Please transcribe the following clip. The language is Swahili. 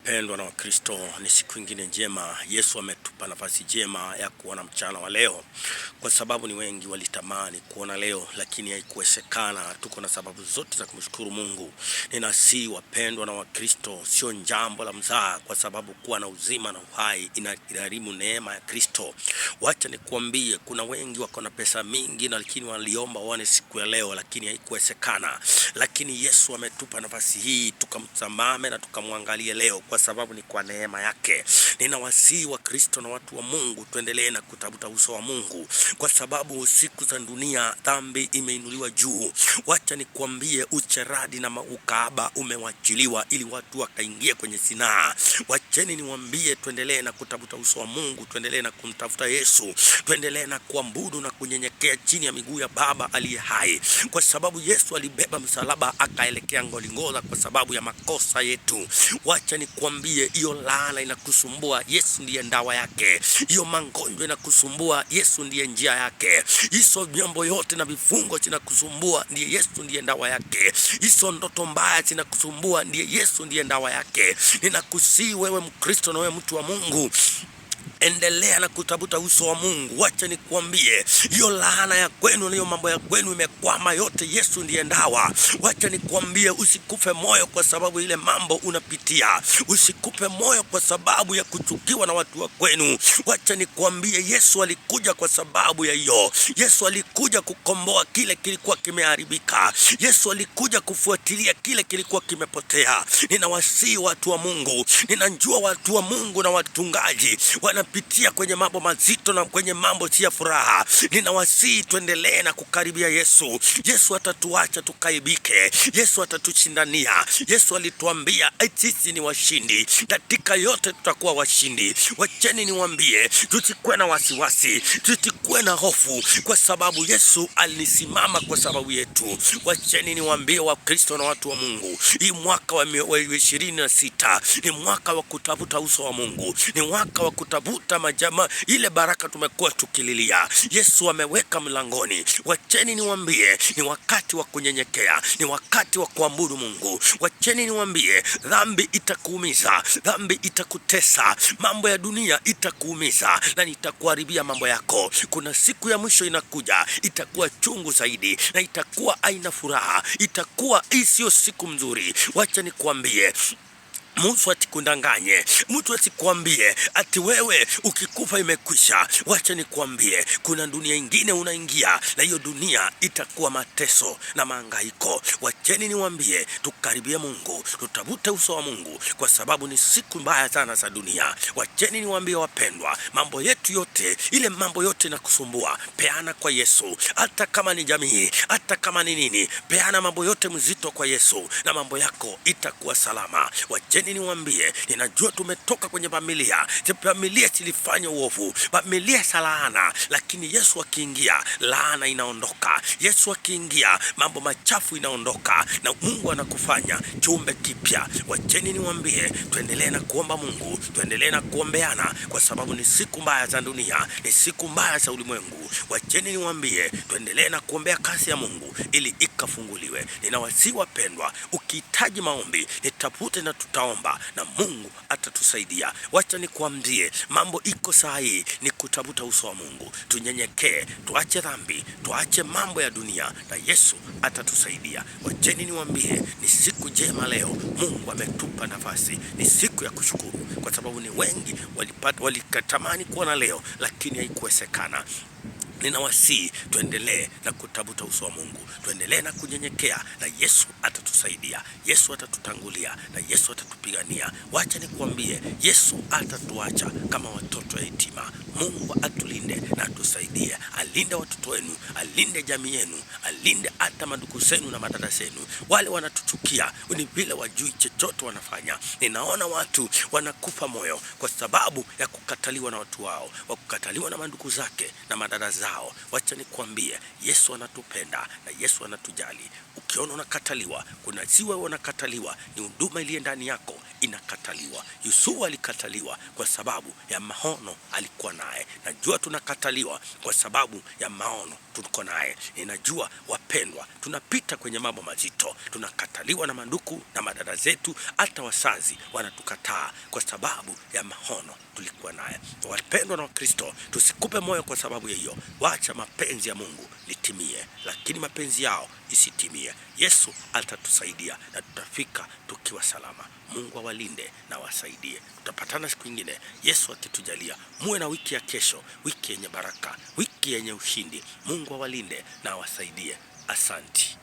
Wapendwa na Wakristo, ni siku nyingine njema. Yesu ametupa nafasi njema ya kuona mchana wa leo, kwa sababu ni wengi walitamani kuona leo lakini haikuwezekana. Tuko na sababu zote za kumshukuru Mungu. Ninasihi wapendwa na Wakristo, sio jambo la mzaha, kwa sababu kuwa na uzima na uhai inagharimu neema ya Kristo. Wacha nikuambie, kuna wengi wako na pesa mingi na lakini waliomba waone siku ya leo lakini haikuwezekana. Lakini Yesu ametupa nafasi hii tukamtazame na tukamwangalie leo, kwa sababu ni kwa neema yake. Ninawasihi wa Kristo na watu wa Mungu, tuendelee na kutafuta uso wa Mungu, kwa sababu siku za dunia dhambi imeinuliwa juu. Wacha nikwambie, ucheradi na ukahaba umewachiliwa ili watu wakaingie kwenye zinaa. Wacheni niwaambie, tuendelee na kutafuta uso wa Mungu, tuendelee na kumtafuta Yesu, tuendelee na kuabudu na kunyenyekea chini ya miguu ya Baba aliye hai, kwa sababu Yesu alibeba msalaba akaelekea Golgotha kwa sababu ya makosa yetu. Wacha nikwambie, hiyo laana inakusumbua, Yesu ndiye dawa yake. Hiyo magonjwa inakusumbua, Yesu ndiye njia yake. Hizo mambo yote na vifungo zinakusumbua, ndiye Yesu ndiye dawa yake. Hizo ndoto mbaya zinakusumbua, ndiye Yesu ndiye dawa yake. Ninakusihi wewe Mkristo na wewe mtu wa Mungu, endelea na kutafuta uso wa Mungu. Wacha nikuambie, hiyo laana ya kwenu na hiyo mambo ya kwenu imekwama, yote Yesu ndiye dawa. Wacha nikuambie, usikufe moyo kwa sababu ile mambo unapitia. Usikufe moyo kwa sababu ya kuchukiwa na watu wa kwenu. Wacha nikuambie, Yesu alikuja kwa sababu ya hiyo. Yesu alikuja kukomboa kile kilikuwa kimeharibika. Yesu alikuja kufuatilia kile kilikuwa kimepotea. Ninawasihi watu wa Mungu, ninajua watu wa Mungu na watungaji wanapitia kwenye mambo mazito na kwenye mambo si ya furaha. Ninawasihi tuendelee na kukaribia Yesu. Yesu atatuacha tukaibike. Yesu atatushindania. Yesu alituambia sisi ni washindi. Katika yote tutakuwa washindi. Wacheni niwaambie, tusikuwe na wasiwasi, tusikuwe na hofu, kwa sababu Yesu alisimama kwa sababu yetu. Wacheni niwaambie Wakristo na watu wa Mungu, hii mwaka wa 2026 ni mwaka wa kutafuta uso wa Mungu. Ni mwaka wa kutafuta majama, ile baraka tumekuwa tukililia. Yesu ameweka mlangoni. Wacheni niwaambie, ni wakati wa kunyenyekea, ni wakati wa kuabudu Mungu. Wacheni niwaambie, dhambi itakuumiza, dhambi itakutesa, mambo ya dunia itakuumiza na itakuharibia mambo yako. Kuna siku ya mwisho inakuja, itakuwa chungu zaidi na itakuwa haina furaha, itakuwa sio siku mzuri. Wacha nikuambie, mtu atikundanganye, mtu asikwambie ati wewe ukikufa imekwisha. Wacha nikwambie, kuna dunia ingine unaingia, na hiyo dunia itakuwa mateso na mahangaiko. Wacheni niwaambie, tukaribie Mungu, tutafute uso wa Mungu, kwa sababu ni siku mbaya sana za dunia. Wacheni niwaambie wapendwa, mambo yetu yote, ile mambo yote inakusumbua, peana kwa Yesu. Hata kama ni jamii, hata kama ni nini, peana mambo yote mzito kwa Yesu na mambo yako itakuwa salama. Wacheni niwaambie, ninajua tumetoka kwenye familia zilifanya uovu, familia salana, lakini Yesu akiingia, laana inaondoka. Yesu akiingia, mambo machafu inaondoka na Mungu anakufanya kiumbe kipya. Wacheni niwaambie, tuendelee na kuomba Mungu, tuendelee na kuombeana, kwa sababu ni siku mbaya za dunia, ni siku mbaya za ulimwengu. Wacheni niwaambie, tuendelee na kuombea kazi ya Mungu ili ikafunguliwe. Ninawasihi wapendwa, ukihitaji maombi nitafute na tutaomba na Mungu atatusaidia. Wacha nikuambie, mambo iko sahihi, ni kutafuta uso wa Mungu. Tunyenyekee, tuache dhambi, tuache mambo ya dunia na Yesu atatusaidia. Wacheni niwaambie, ni siku njema leo. Mungu ametupa nafasi, ni siku ya kushukuru, kwa sababu ni wengi walikatamani kuona leo lakini haikuwezekana. Ninawasihi tuendelee na kutafuta uso wa Mungu, tuendelee na kunyenyekea na Yesu atatusaidia. Yesu atatutangulia na Yesu atatupigania. Wacha nikuambie, Yesu atatuacha kama watoto yatima. Mungu atulinde na atusaidie, alinde watoto wenu, alinde jamii yenu, alinde hata mandugu zenu na madada zenu. Wale wanatuchukia ni vile wajui chochote wanafanya. Ninaona watu wanakufa moyo kwa sababu ya kukataliwa na watu wao, wa kukataliwa na mandugu zake na madada zao. Wacha nikuambie, Yesu anatupenda na Yesu anatujali. Ukiona unakataliwa, kuna ziwa unakataliwa, ni huduma iliye ndani yako inakataliwa. Yusufu alikataliwa kwa sababu ya maono alikuwa naye. Najua tunakataliwa kwa sababu ya maono tulikuwa naye. Ninajua wapendwa, tunapita kwenye mambo mazito. Tunakataliwa na mandugu na madada zetu, hata wazazi wanatukataa kwa sababu ya maono tulikuwa naye. Wapendwa na Wakristo, tusikupe moyo kwa sababu ya hiyo. Wacha mapenzi ya Mungu litimie, lakini mapenzi yao isitimie. Yesu atatusaidia na tutafika tukiwa salama. Mungu awalinde na wasaidie. Tutapatana siku nyingine, Yesu akitujalia. Muwe na wiki ya kesho, wiki yenye baraka, wiki yenye ushindi. Mungu awalinde na wasaidie. Asanti.